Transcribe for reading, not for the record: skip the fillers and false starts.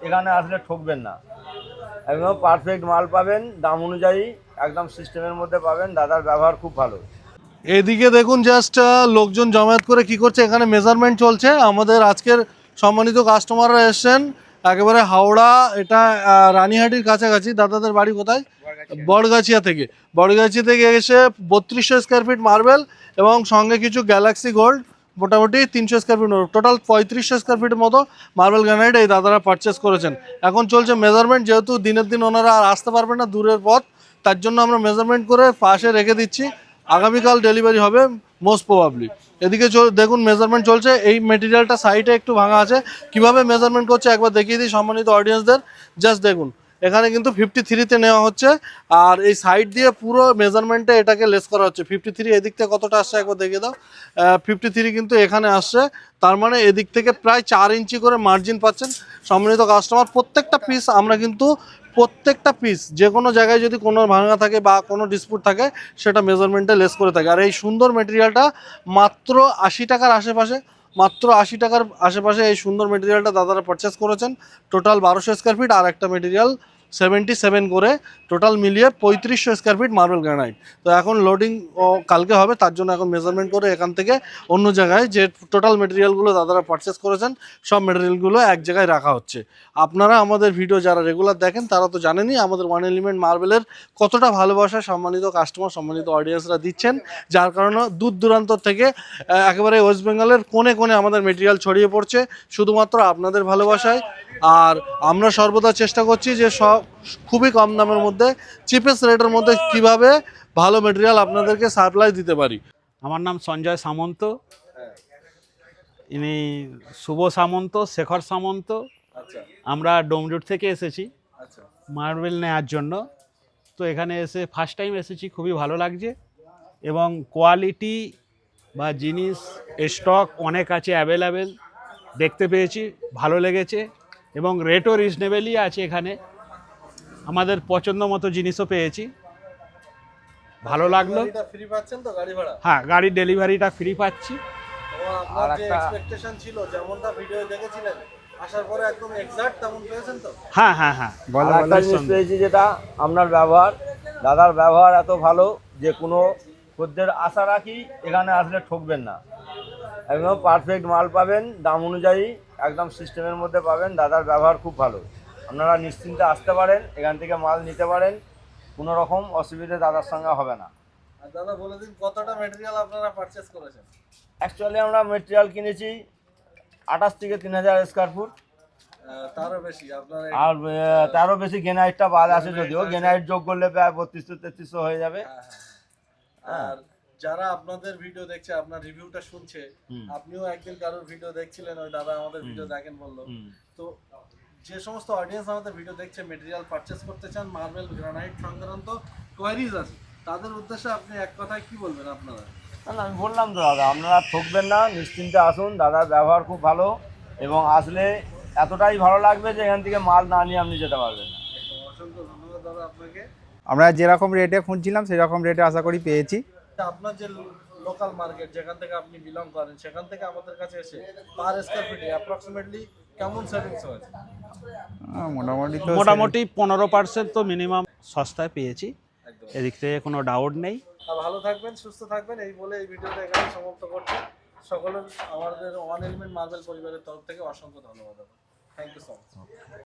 এখানে আসলে ঠকবেন না। একদম পারফেক্ট মাল পাবেন, দাম অনুযায়ী একদম সিস্টেমের মধ্যে পাবেন। দাদার ব্যবহার খুব ভালো। এদিকে দেখুন জাস্ট লোকজন জমায়েত করে কি করছে, এখানে মেজারমেন্ট চলছে। আমাদের আজকের সম্মানিত কাস্টমাররা এসছেন একেবারে হাওড়া, এটা রানীহাটির কাছাকাছি। দাদাদের বাড়ি কোথায়? বড়গাছিয়া থেকে। বড়গাছিয়া থেকে এসে 3200 স্কোয়ার ফিট মার্বেল এবং সঙ্গে কিছু গ্যালাক্সি গোল্ড, মোটামুটি 300 স্কোয়ার ফিট, টোটাল 3500 স্কোয়ার ফিটের মতো মার্বেল গ্রানাইট এই দাদারা পারচেস করেছেন। এখন চলছে মেজারমেন্ট, যেহেতু দিনের দিন ওনারা আর আসতে পারবেন না, দূরের পথ, তার জন্য আমরা মেজারমেন্ট করে পাশে রেখে দিচ্ছি। আগামীকাল ডেলিভারি হবে মোস্ট প্রবাবলি। এদিকে দেখুন মেজারমেন্ট চলছে। এই মেটেরিয়ালটা সাইডে একটু ভাঙা আছে, কিভাবে মেজারমেন্ট করছে একবার দেখিয়ে দিই সম্মানিত অডিয়েন্সদের। জাস্ট দেখুন, এখানে কিন্তু 53-তে নেওয়া হচ্ছে, আর এই সাইড দিয়ে পুরো মেজারমেন্টে এটাকে লেস করা হচ্ছে। 53 এদিক থেকে কতটা আসছে একবার দেখিয়ে দাও। 53 কিন্তু এখানে আসছে, তার মানে এদিক থেকে প্রায় 4 ইঞ্চি করে মার্জিন পাচ্ছেন সম্মানিত কাস্টমার। প্রত্যেকটা পিস আমরা কিন্তু প্রত্যেকটা পিস যে কোনো জায়গায় যদি কোনো ভাঙা থাকে বা কোনো ডিসপুট থাকে সেটা মেজারমেন্টে লেস করে থাকে। আর এই সুন্দর মেটেরিয়ালটা মাত্র 80 টাকার আশেপাশে, মাত্র 80 টাকার আশেপাশে এই সুন্দর মেটেরিয়ালটা দাদারা পারচেস করেছেন। টোটাল 1200 স্কোয়ার ফিট, আর একটা মেটেরিয়াল 77 করে, টোটাল মিলিয়ে 3500 স্কোয়ার ফিট মার্বেল গ্রানাইট। তো এখন লোডিং কালকে হবে, তার জন্য এখন মেজারমেন্ট করে এখান থেকে অন্য জায়গায় যে টোটাল মেটেরিয়ালগুলো দাদারা পারচেস করেছেন সব মেটেরিয়ালগুলো এক জায়গায় রাখা হচ্ছে। আপনারা আমাদের ভিডিও যারা রেগুলার দেখেন তারা তো জানেনই আমাদের ওয়ান এলিমেন্ট মার্বেলের কতটা ভালোবাসা সম্মানিত কাস্টমার, সম্মানিত অডিয়েন্সরা দিচ্ছেন, যার কারণে দূর দূরান্ত থেকে একেবারে ওয়েস্ট বেঙ্গলের কোণে কোণে আমাদের মেটেরিয়াল ছড়িয়ে পড়ছে শুধুমাত্র আপনাদের ভালোবাসায়। আর আমরা সর্বদা চেষ্টা করছি যে খুবই কম দামের মধ্যে, চিপেস্ট রেটের মধ্যে কিভাবে ভালো মেটেরিয়াল আপনাদেরকে সাপ্লাই দিতে পারি। আমার নাম সঞ্জয় সামন্ত, ইনি শুভ সামন্ত, শেখর সামন্ত। আমরা ডোমজুট থেকে এসেছি মার্বেল নেওয়ার জন্য। তো এখানে এসে ফার্স্ট টাইম এসেছি, খুবই ভালো লাগছে এবং কোয়ালিটি বা জিনিস স্টক অনেক আছে, অ্যাভেলেবেল দেখতে পেয়েছি, ভালো লেগেছে এবং রেটও রিজনেবলই আছে। এখানে আমাদের পছন্দ মতো জিনিসও পেয়েছি, ভালো লাগলো। ফ্রি পাচ্ছেন তো গাড়ি ভাড়া? হ্যাঁ, গাড়ির ডেলিভারিটা ফ্রি পাচ্ছি। আপনার যে এক্সপেকটেশন ছিল যেমনটা ভিডিও দেখেছিলেন আসার পরে একদম এক্সাক্ট তেমন পেয়েছেন তো? হ্যাঁ হ্যাঁ হ্যাঁ, আর একটা জিনিস পেয়েছি যেটা আপনার ব্যবহার, দাদার ব্যবহার এত ভালো যে কোনো খদ্দের আশা রাখি এখানে আসলে ঠকবেন না। একদম পারফেক্ট মাল পাবেন, দাম অনুযায়ী একদম সিস্টেমের মধ্যে পাবেন। দাদার ব্যবহার খুব ভালো, আপনারা নিশ্চিন্তে আসতে পারেন, এখান থেকে মাল নিতে পারেন, কোনো রকম অসুবিধা দাদার সঙ্গে হবে না। আর দাদা বলে দিন কতটা ম্যাটেরিয়াল আপনারা পারচেজ করেছেন? অ্যাকচুয়ালি আমরা মেটেরিয়াল কিনেছি 28 থেকে 3000 স্কোয়ার ফুট, তারও বেশি আপনার। আর তারও বেশি গ্রেনাইটটা বাদ আছে, যদিও গ্রেনাইট যোগ করলে প্রায় 3200-3300 হয়ে যাবে। আর যারা আপনাদের ভিডিও দেখছে, আপনার রিভিউটা শুনছে, আপনিও একদিন কারোর ভিডিও দেখছিলেন, ওই দাদা আমাদের ভিডিও দেখেন বললো, তো যে সমস্ত অডিয়েন্স আমাদের ভিডিও দেখছে মেটেরিয়াল পারচেস করতে চান, মার্বেল গ্রানাইট সংক্রান্ত কোয়ারিজ আছে, তাদের উদ্দেশ্যে আপনি এক কথায় কি বলবেন আপনারা? না, আমি বললাম তো দাদা, আপনারা ঠকবেন না, নিশ্চিন্তে আসুন। দাদার ব্যবহার খুব ভালো এবং আসলে এতটাই ভালো লাগবে যে এখান থেকে মাল না নিয়ে আপনি যেতে পারবেন না। অসংখ্য ধন্যবাদ দাদা আপনাকে। আমরা যেরকম রেটে খুঁজছিলাম সেরকম রেটে আশা করি পেয়েছি। আপনার যে লোকাল মার্কেট যেখান থেকে আপনি বিলং করেন, সেখান থেকে আমাদের কাছে এসে পার স্কয়ার ফিটে অ্যাপ্রক্সিমেটলি কেমন সেভিংস হয়েছে? মোটামুটি 15% তো মিনিমাম সস্তায় পেয়েছি, এদিক থেকে কোনো ডাউট নেই। ভালো থাকবেন, সুস্থ থাকবেন, এই বলে এই ভিডিওটা এখানে সমাপ্ত করছি। সকলের আমাদের ওয়ান এলিমেন্ট মার্বেল পরিবারের তরফ থেকে অসংখ্য ধন্যবাদ। Thank you so much.